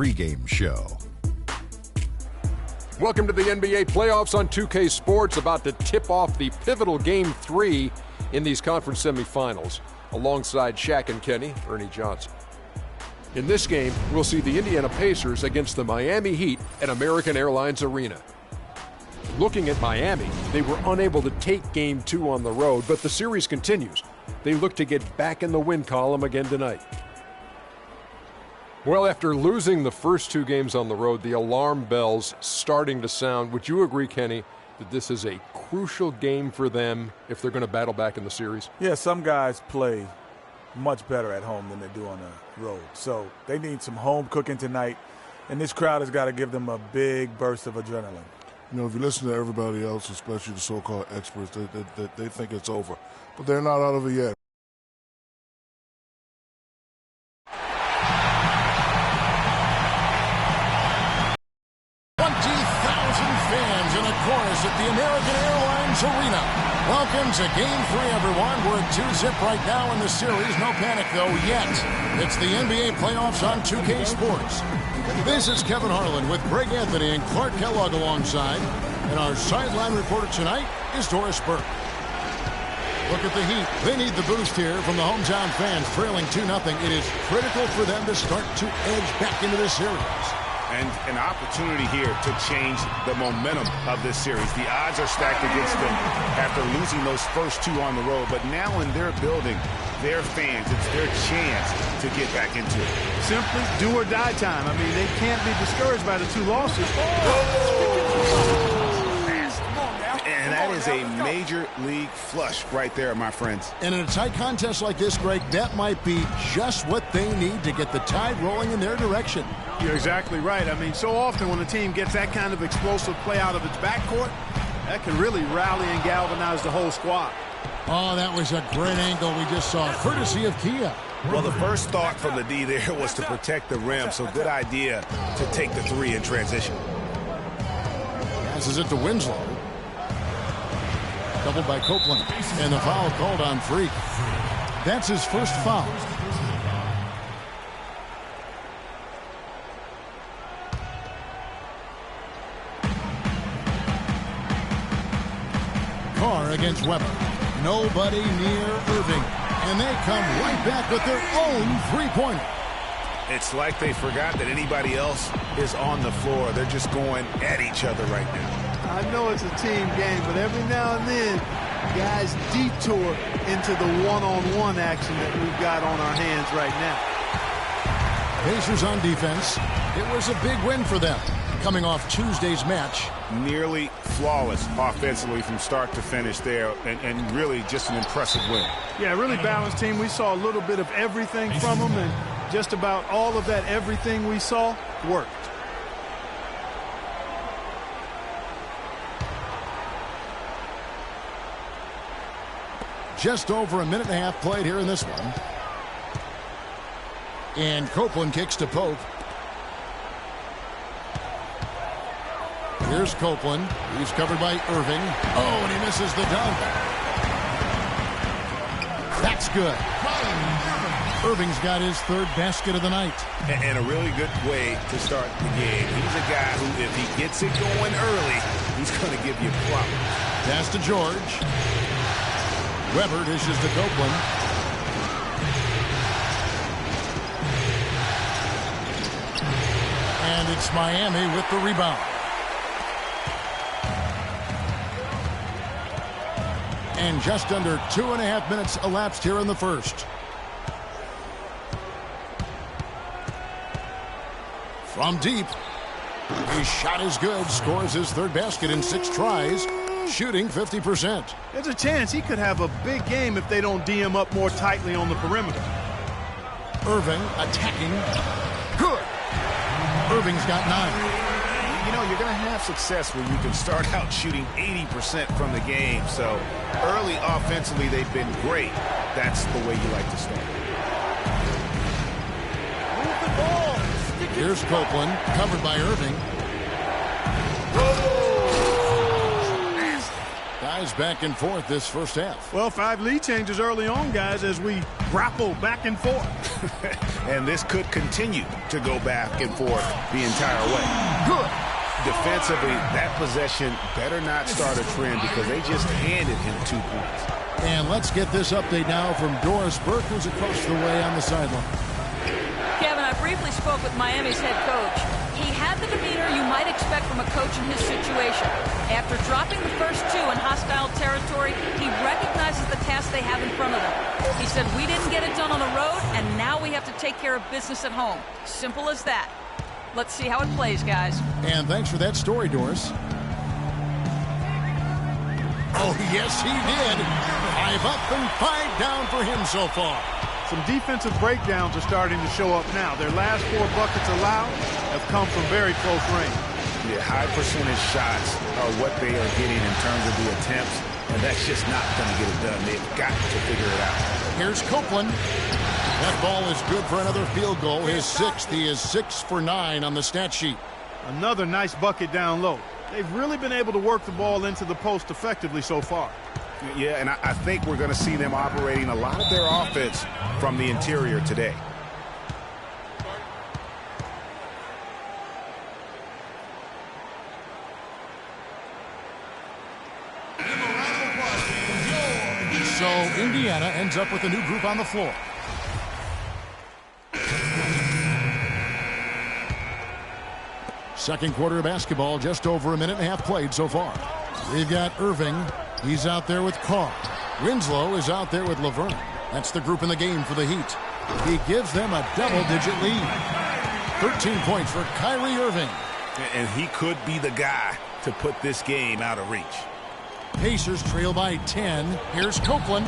pregame show. Welcome to the NBA playoffs on 2K Sports, about to tip off the pivotal Game 3 in these conference semifinals. Alongside Shaq and Kenny, Ernie Johnson. In this game, we'll see the Indiana Pacers against the Miami Heat at American Airlines Arena. Looking at Miami, they were unable to take Game 2 on the road, but the series continues. They look to get back in the win column again tonight. Well, after losing the first 2 games on the road, the alarm bells starting to sound. Would you agree, Kenny, that this is a crucial game for them if they're going to battle back in the series? Yeah, some guys play much better at home than they do on the road. So they need some home cooking tonight, and this crowd has got to give them a big burst of adrenaline. You know, if you listen to everybody else, especially the so-called experts, they think it's over. But they're not out of it yet. Chorus at the American Airlines Arena. Welcome to Game 3, everyone. We're at 2-zip right now in the series. No panic, though, yet. It's the NBA playoffs on 2K Sports. This is Kevin Harlan with Greg Anthony and Clark Kellogg alongside. And our sideline reporter tonight is Doris Burke. Look at the Heat. They need the boost here from the hometown fans, trailing 2-0. It is critical for them to start to edge back into this series. And an opportunity here to change the momentum of this series. The odds are stacked against them after losing those first 2 on the road. But now in their building, their fans, it's their chance to get back into it. Simply do or die time. I mean, they can't be discouraged by the 2 losses. And that is a major league flush right there, my friends. And in a tight contest like this, Greg, that might be just what they need to get the tide rolling in their direction. You're exactly right. I mean, so often when a team gets that kind of explosive play out of its backcourt, that can really rally and galvanize the whole squad. Oh, that was a great angle we just saw, courtesy of Kia. Well, the first thought from the D there was to protect the rim, so good idea to take the 3 in transition. Passes it to Winslow. Doubled by Copeland. And the foul called on Freak. That's his first foul. Carr against Weber. Nobody near Irving. And they come right back with their own three-pointer. It's like they forgot that anybody else is on the floor. They're just going at each other right now. I know it's a team game, but every now and then, guys detour into the one-on-one action that we've got on our hands right now. Pacers on defense. It was a big win for them, coming off Tuesday's match. Nearly flawless offensively from start to finish there, and really just an impressive win. Yeah, really balanced team. We saw a little bit of everything from them, and just about all of that everything we saw worked. Just over a minute and a half played here in this one. And Copeland kicks to Pope. Here's Copeland. He's covered by Irving. Oh, and he misses the dunk. That's good. Irving's got his 3rd basket of the night. And a really good way to start the game. He's a guy who, if he gets it going early, he's going to give you problems. Pass to George. Weber dishes to Copeland. And it's Miami with the rebound. And just under 2.5 minutes elapsed here in the first. From deep. His shot is good. Scores his 3rd basket in 6 tries. Shooting 50%. There's a chance he could have a big game if they don't D him up more tightly on the perimeter. Irving attacking. Good. Irving's got 9. You know, you're going to have success when you can start out shooting 80% from the game. So early offensively, they've been great. That's the way you like to start. Move the ball. Here's Copeland, covered by Irving. Guys back and forth this first half. Well, 5 lead changes early on, guys, as we grapple back and forth. And this could continue to go back and forth the entire way. Good. Defensively, that possession better not start a trend because they just handed him 2 points. And let's get this update now from Doris Burke, who's across the way on the sideline. Kevin, I briefly spoke with Miami's head coach. He had the demeanor you might expect from a coach in his situation. After dropping the first 2 in hostile territory, he recognizes the task they have in front of them. He said, we didn't get it done on the road, and now we have to take care of business at home. Simple as that. Let's see how it plays, guys. And thanks for that story, Doris. Oh, yes, he did. 5 up and 5 down for him so far. Some defensive breakdowns are starting to show up now. Their last 4 buckets allowed have come from very close range. Yeah, high percentage shots are what they are getting in terms of the attempts, and that's just not going to get it done. They've got to figure it out. Here's Copeland. That ball is good for another field goal. His 6th. He is 6 for 9 on the stat sheet. Another nice bucket down low. They've really been able to work the ball into the post effectively so far. Yeah, and I think we're going to see them operating a lot of their offense from the interior today. So Indiana ends up with a new group on the floor. Second quarter of basketball, just over a minute and a half played so far. We've got Irving. He's out there with Carr. Winslow is out there with Laverne. That's the group in the game for the Heat. He gives them a double-digit lead. 13 points for Kyrie Irving. And he could be the guy to put this game out of reach. Pacers trail by 10. Here's Copeland.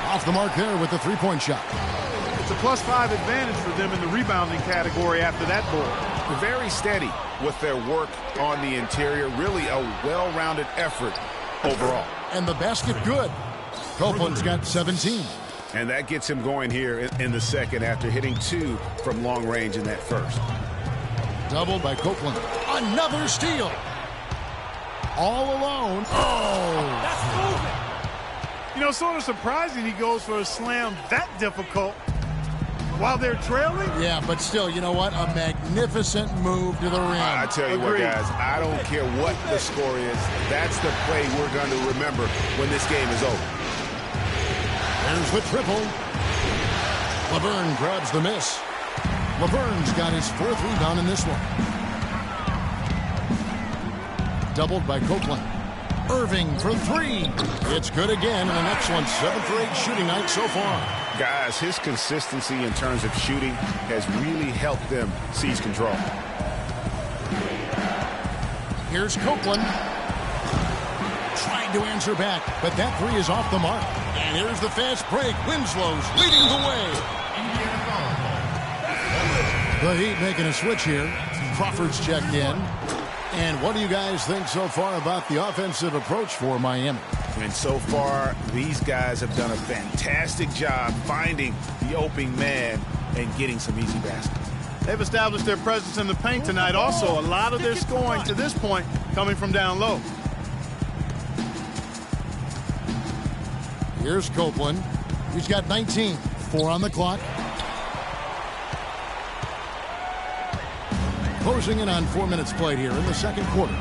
Off the mark there with the three-point shot. It's a +5 advantage for them in the rebounding category after that board. Very steady with their work on the interior. Really a well-rounded effort overall. And the basket good. Copeland's got 17. And that gets him going here in the second after hitting 2 from long range in that first. Doubled by Copeland. Another steal. All alone. Oh! That's moving. You know, sort of surprising he goes for a slam that difficult while they're trailing. Yeah, but still, you know what? A magnificent move to the rim. I tell you what, guys, I don't care what the score is. That's the play we're going to remember when this game is over. There's the triple. Laverne grabs the miss. Laverne's got his 4th rebound in this one. Doubled by Copeland. Irving for 3. It's good again, and an excellent 7 for 8 shooting night so far. Guys, his consistency in terms of shooting has really helped them seize control. Here's Copeland. Trying to answer back, but that 3 is off the mark. And here's the fast break. Winslow's leading the way. The Heat making a switch here. Crawford's checked in. And what do you guys think so far about the offensive approach for Miami? And so far, these guys have done a fantastic job finding the open man and getting some easy baskets. They've established their presence in the paint tonight. Also, a lot of their scoring to this point coming from down low. Here's Copeland. He's got 19. 4 on the clock. Closing in on 4 minutes played here in the second quarter.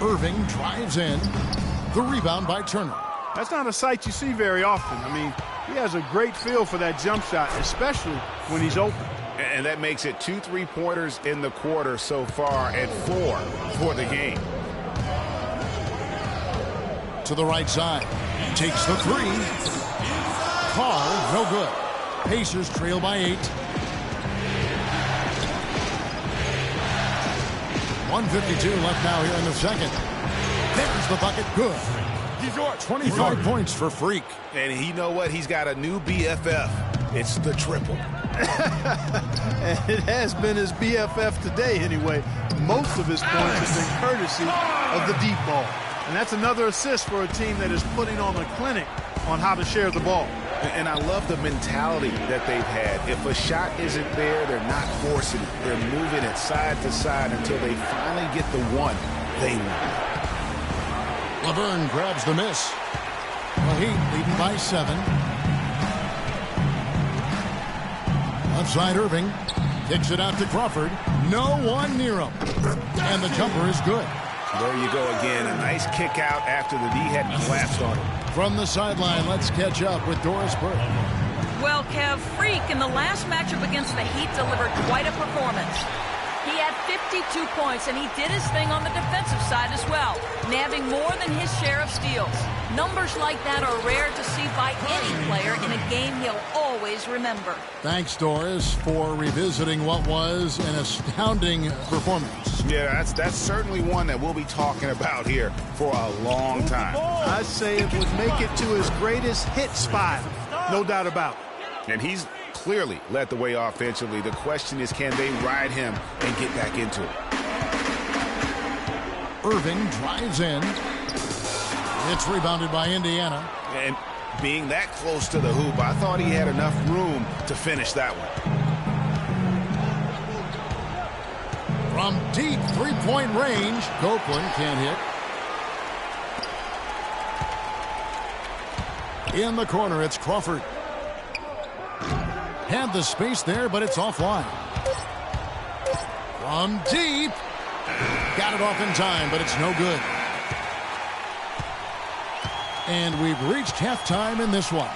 Irving drives in. The rebound by Turner. That's not a sight you see very often. I mean, he has a great feel for that jump shot, especially when he's open. And that makes it 2 3-pointers in the quarter so far and 4 for the game. To the right side. Takes the 3. Carr, no good. Pacers trail by 8. 1:52 left now here in the second. There's the bucket. Good. 25 points for Freak. And you know what? He's got a new BFF. It's the triple. And it has been his BFF today anyway. Most of his points have been courtesy of the deep ball. And that's another assist for a team that is putting on a clinic on how to share the ball. And I love the mentality that they've had. If a shot isn't there, they're not forcing it. They're moving it side to side until they finally get the one they want. Laverne grabs the miss. The Heat leading by 7. Left side, Irving. Kicks it out to Crawford. No one near him. And the jumper is good. There you go again. A nice kick out after the D had collapsed on him. From the sideline, let's catch up with Doris Burke. Well, Kev, Freak in the last matchup against the Heat delivered quite a performance. He had 52 points, and he did his thing on the defensive side as well, nabbing more than his share of steals. Numbers like that are rare to see by any player in a game he'll always remember. Thanks, Doris, for revisiting what was an astounding performance. Yeah, that's certainly one that we'll be talking about here for a long time. I'd say it would make it to his greatest hit spot, no doubt about it. And he's clearly led the way offensively. The question is, can they ride him and get back into it? Irving drives in. It's rebounded by Indiana. And being that close to the hoop, I thought he had enough room to finish that one. From deep three-point range, Copeland can't hit. In the corner, it's Crawford. Had the space there, but it's offline. From deep. Got it off in time, but it's no good. And we've reached halftime in this one.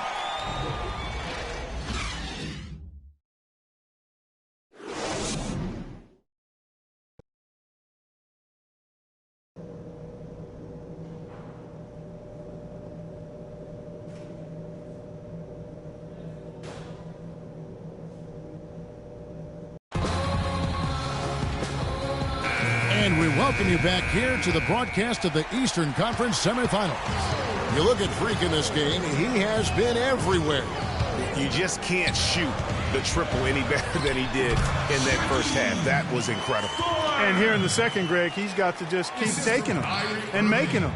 And we welcome you back here to the broadcast of the Eastern Conference semifinals. You look at Freak in this game, he has been everywhere. You just can't shoot the triple any better than he did in that first half. That was incredible. And here in the second, Greg, he's got to just keep taking them and making them.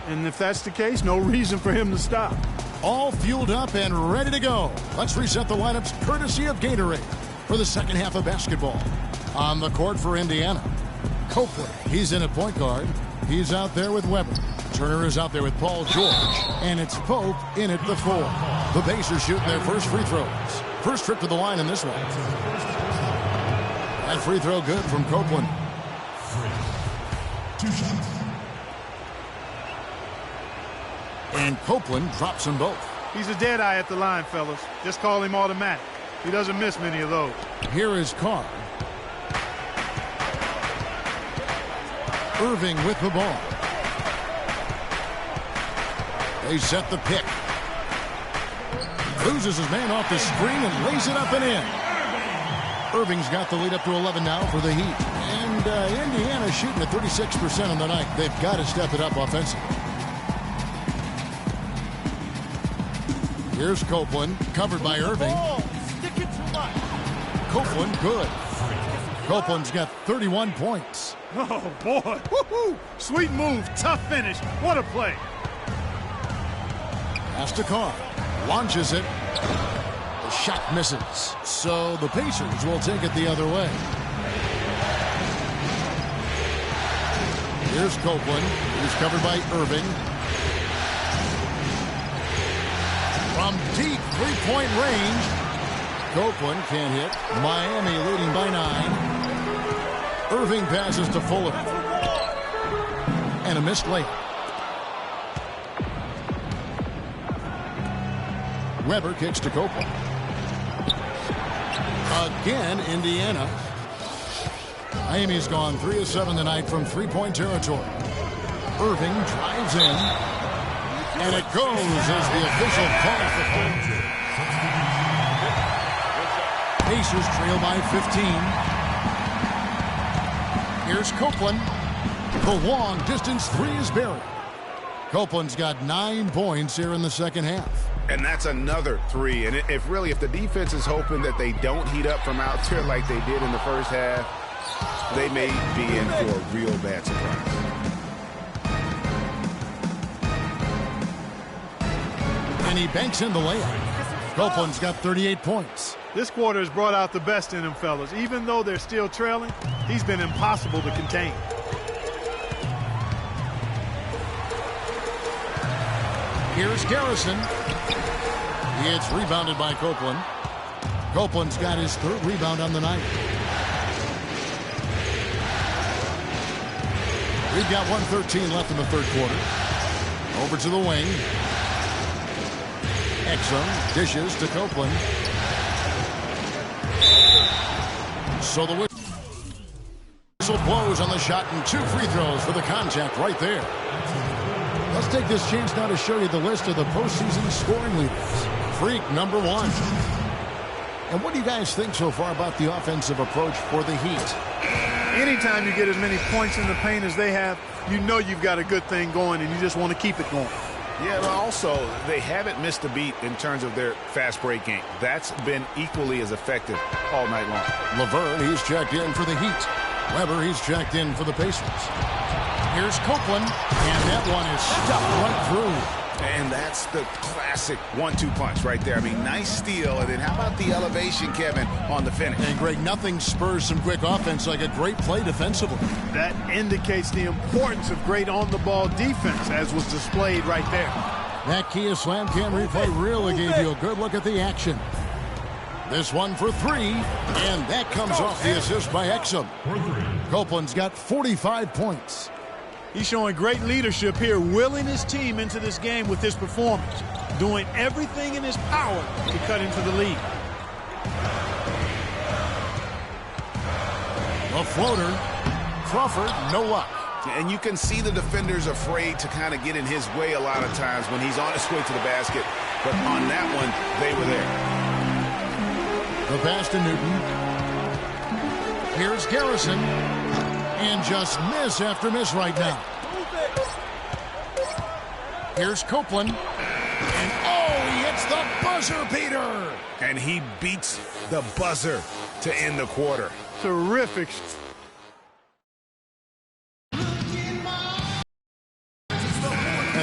And if that's the case, no reason for him to stop. All fueled up and ready to go. Let's reset the lineups courtesy of Gatorade for the second half of basketball. On the court for Indiana, Copeland, he's in at point guard. He's out there with Weber. Turner is out there with Paul George. And it's Pope in at the 4. The Pacers shooting their first free throws. First trip to the line in this one. That free throw good from Copeland. 2 shots. And Copeland drops them both. He's a dead eye at the line, fellas. Just call him automatic. He doesn't miss many of those. Here is Carr. Irving with the ball. They set the pick. Loses his man off the screen and lays it up and in. Irving's got the lead up to 11 now for the Heat. And Indiana shooting at 36% on the night. They've got to step it up offensively. Here's Copeland, covered by Irving. Copeland, good. Copeland's got 31 points. Oh, boy. Woo-hoo. Sweet move. Tough finish. What a play. Pass to Carr. Launches it. The shot misses. So the Pacers will take it the other way. Here's Copeland. He's covered by Irving. From deep three-point range. Copeland can't hit. Miami leading by 9. Irving passes to Fuller. And a missed layup. Weber kicks to Copeland. Again, Indiana. Miami's gone 3 of 7 tonight from three-point territory. Irving drives in. And it goes as the official calls the foul. Pacers trail by 15. Here's Copeland. The long distance 3 is buried. Copeland's got 9 points here in the second half. And that's another 3. And if the defense is hoping that they don't heat up from out there like they did in the first half, they may be in for a real bad surprise. And he banks in the layup. Copeland's got 38 points. This quarter has brought out the best in him, fellas. Even though they're still trailing, he's been impossible to contain. Here's Garrison. It's rebounded by Copeland. Copeland's got his 3rd rebound on the night. We've got 1:13 left in the 3rd quarter. Over to the wing. Exum dishes to Copeland. So the whistle blows on the shot and 2 free throws for the contact right there. Let's take this chance now to show you the list of the postseason scoring leaders. Freak number 1. And what do you guys think so far about the offensive approach for the Heat? Anytime you get as many points in the paint as they have, you know you've got a good thing going, and you just want to keep it going. Yeah, but also, they haven't missed a beat in terms of their fast break game. That's been equally as effective all night long. Laverne, he's checked in for the Heat. Weber, he's checked in for the Pacers. Here's Copeland, and that one is stuffed right through. And that's the classic 1-2 punch right there. I mean, nice steal, and then how about the elevation, Kevin, on the finish? And, Greg, nothing spurs some quick offense like a great play defensively. That indicates the importance of great on-the-ball defense, as was displayed right there. That Kia Slam Cam replay really gave you a good look at the action. This one for 3, and that comes off the assist by Exum. Copeland's got 45 points. He's showing great leadership here, willing his team into this game with his performance, doing everything in his power to cut into the lead. A floater. Crawford, no luck. And you can see the defenders afraid to kind of get in his way a lot of times when he's on his way to the basket. But on that one, they were there. The pass to Newton. Here's Garrison. And just miss after miss right now. Here's Copeland. And he hits the buzzer beater. And he beats the buzzer to end the quarter. Terrific. And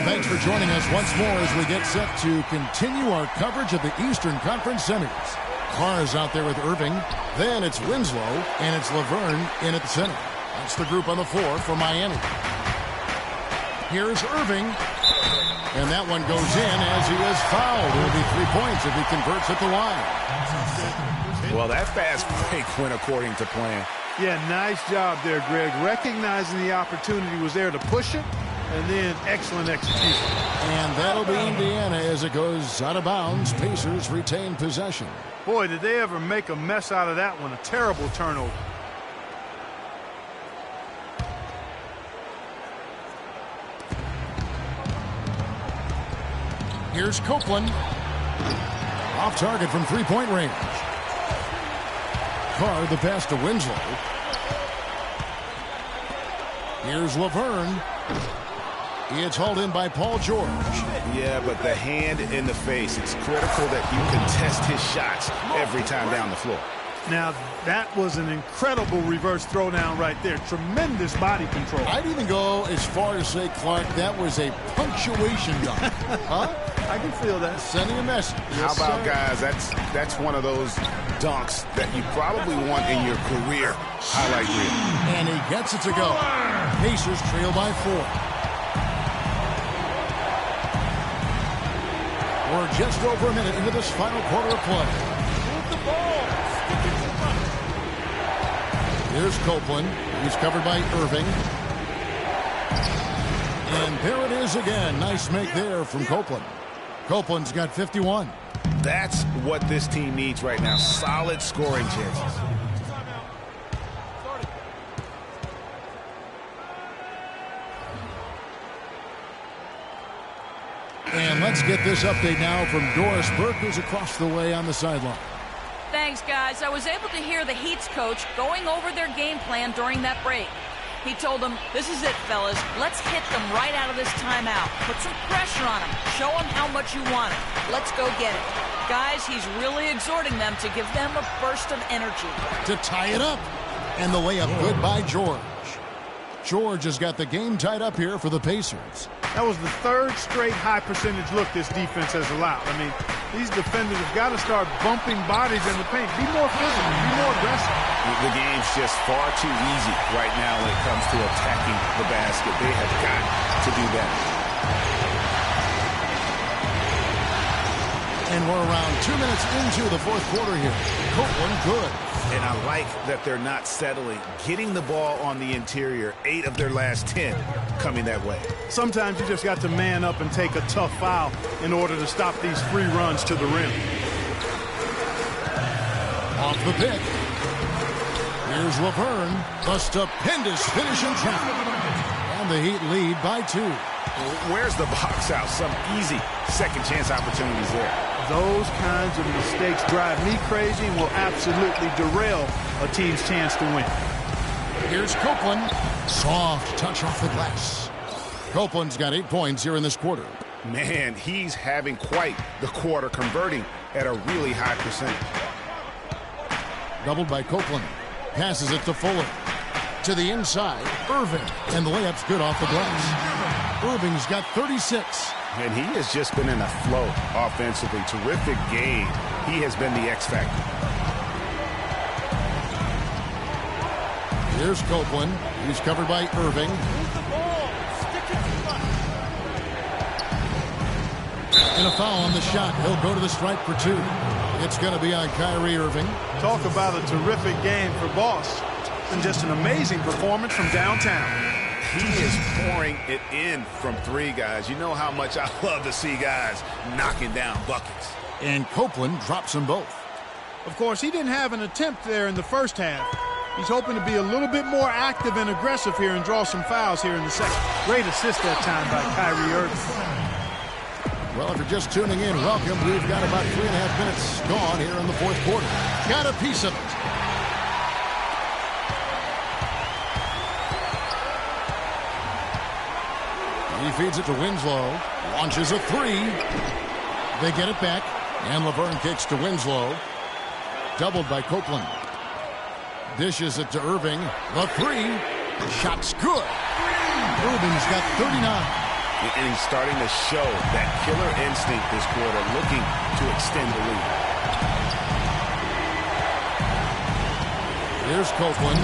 thanks for joining us once more as we get set to continue our coverage of the Eastern Conference semis. Carr is out there with Irving. Then it's Winslow, and it's Laverne in at the center. That's the group on the floor for Miami. Here's Irving. And that one goes in as he is fouled. It will be 3 points if he converts at the line. Well, that fast break went according to plan. Yeah, nice job there, Greg. Recognizing the opportunity was there to push it, and then excellent execution. And that'll be Indiana as it goes out of bounds. Pacers retain possession. Boy, did they ever make a mess out of that one. A terrible turnover. Here's Copeland. Off target from 3-point range. Carr, the pass to Winslow. Here's Laverne. It's hauled in by Paul George. Yeah, but the hand in the face. It's critical that you contest his shots every time down the floor. Now, that was an incredible reverse throwdown right there. Tremendous body control. I'd even go as far as say, Clark, that was a punctuation dunk. Huh? I can feel that. Sending a message. How about, guys, that's one of those dunks that you probably want in your career highlight reel. And he gets it to go. Pacers trail by 4. We're just over a minute into this final quarter of play. Move the ball. Here's Copeland. He's covered by Irving. And there it is again. Nice make there from Copeland. Copeland's got 51. That's what this team needs right now. Solid scoring chances. And let's get this update now from Doris Burke, who's across the way on the sideline. Thanks, guys. I was able to hear the Heat's coach going over their game plan during that break. He told them, this is it, fellas. Let's hit them right out of this timeout. Put some pressure on them. Show them how much you want it. Let's go get it. Guys, he's really exhorting them to give them a burst of energy. To tie it up. And the layup good by George. George has got the game tied up here for the Pacers. That was the third straight high percentage look this defense has allowed. I mean, these defenders have got to start bumping bodies in the paint. Be more physical. Be more aggressive. The game's just far too easy right now when it comes to attacking the basket. They have got to do that. And we're around 2 minutes into the fourth quarter here. Copeland good. And I like that they're not settling. Getting the ball on the interior, 8 of their last 10 coming that way. Sometimes you just got to man up and take a tough foul in order to stop these free runs to the rim. Off the pick. Here's Laverne. The stupendous finish and trap. And the Heat lead by 2. Where's the box out? Some easy second chance opportunities there. Those kinds of mistakes drive me crazy and will absolutely derail a team's chance to win. Here's Copeland. Soft touch off the glass. Copeland's got 8 points here in this quarter. Man, he's having quite the quarter, converting at a really high percentage. Doubled by Copeland. Passes it to Fuller. To the inside, Irving. And the layup's good off the glass. Irving's got 36. And he has just been in a flow offensively. Terrific game. He has been the X factor. Here's Copeland. He's covered by Irving. And a foul on the shot. He'll go to the stripe for 2. It's going to be on Kyrie Irving. Talk about a terrific game for Boss. And just an amazing performance from downtown. He is pouring it in from 3, guys. You know how much I love to see guys knocking down buckets. And Copeland drops them both. Of course, he didn't have an attempt there in the first half. He's hoping to be a little bit more active and aggressive here and draw some fouls here in the second. Great assist that time by Kyrie Irving. Well, if you're just tuning in, welcome. We've got about 3.5 minutes gone here in the fourth quarter. Got a piece of it. He feeds it to Winslow. Launches a 3. They get it back. And Laverne kicks to Winslow. Doubled by Copeland. Dishes it to Irving. The 3. Shot's good. Irving's got 39. And he's starting to show that killer instinct this quarter, looking to extend the lead. Here's Copeland.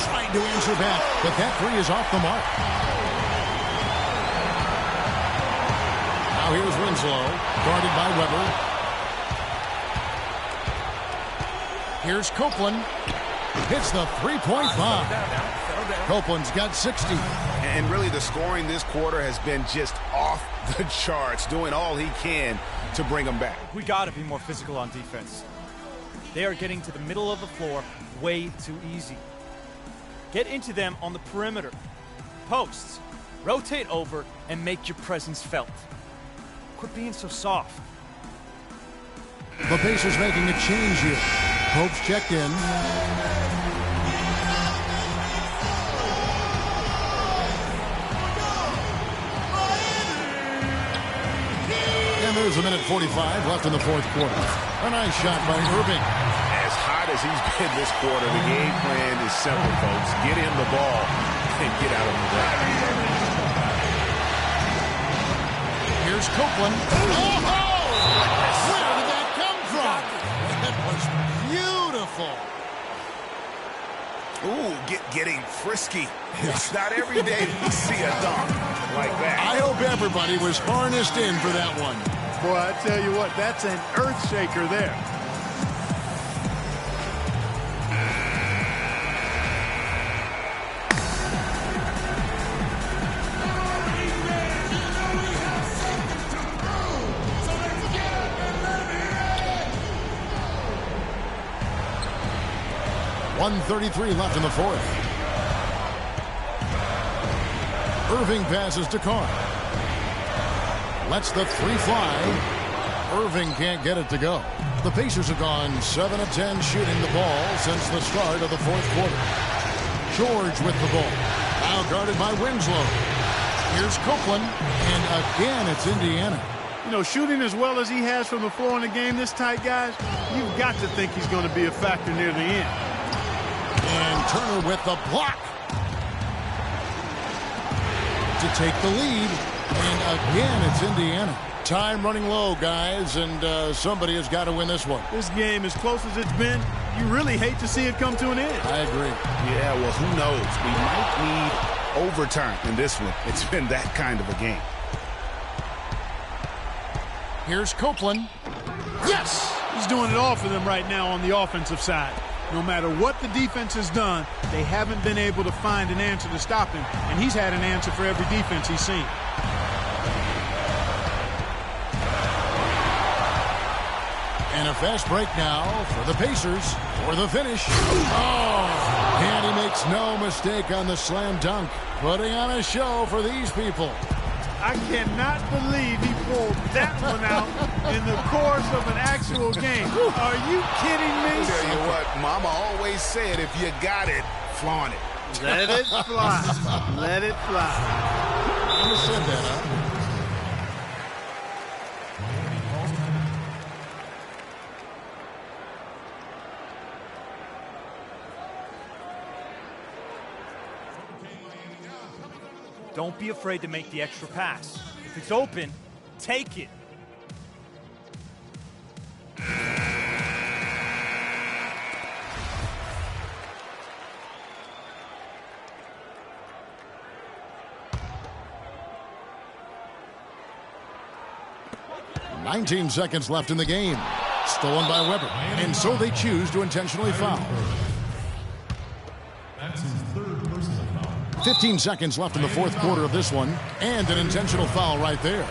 Trying to answer back, but that 3 is off the mark. Now here's Winslow, guarded by Weber. Here's Copeland. Hits the three-point bomb. Copeland's got 60. And really the scoring this quarter has been just off the charts, doing all he can to bring them back. We got to be more physical on defense. They are getting to the middle of the floor way too easy. Get into them on the perimeter. Posts. Rotate over and make your presence felt. Quit being so soft. The Pacers making a change here. Pope's checked in. And there's a minute 45 left in the fourth quarter. A nice shot by Irving. As hot as he's been this quarter, the game plan is simple, folks. Get him the ball and get out of the way. Here's Copeland. Oh! Where did that come from? That was beautiful. Ooh, getting frisky. It's not every day you see a dunk like that. I hope everybody was harnessed in for that one. Boy, I tell you what, that's an earth shaker there. .133 left in the fourth. Irving passes to Carr. Lets the 3 fly. Irving can't get it to go. The Pacers have gone 7 of 10 shooting the ball since the start of the fourth quarter. George with the ball. Now guarded by Winslow. Here's Copeland. And again, it's Indiana. You know, shooting as well as he has from the floor in the game this tight, guys, you've got to think he's going to be a factor near the end. And Turner with the block to take the lead. And again, it's Indiana. Time running low, guys, and somebody has got to win this one. This game, as close as it's been, you really hate to see it come to an end. I agree. Yeah, well, who knows? We might need overtime in this one. It's been that kind of a game. Here's Copeland. Yes! He's doing it all for them right now on the offensive side. No matter what the defense has done, they haven't been able to find an answer to stop him, and he's had an answer for every defense he's seen. And a fast break now for the Pacers for the finish. Oh! And he makes no mistake on the slam dunk, putting on a show for these people. I cannot believe he pulled that one out in the course of an actual game. Are you kidding me? I'll tell you what, Mama always said, if you got it, flaunt it. Let it fly. Let it fly. Mama said that, huh? Don't be afraid to make the extra pass. If it's open, take it. "19 seconds left in the game. Stolen by Weber. And so they choose to intentionally foul. 15 seconds left in the fourth quarter of this one. And an intentional foul right there.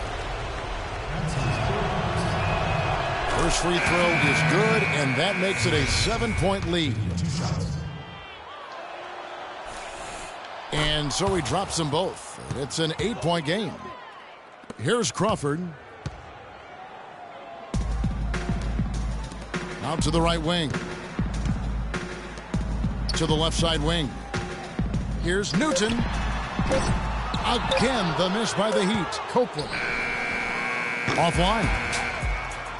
First free throw is good, and that makes it a 7-point lead. And so he drops them both. It's an 8-point game. Here's Crawford. Out to the right wing. To the left side wing. Here's Newton. Again, the miss by the Heat. Copeland. Offline.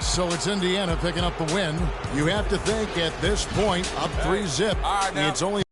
So it's Indiana picking up the win. You have to think at this point, up 3-zip. It's only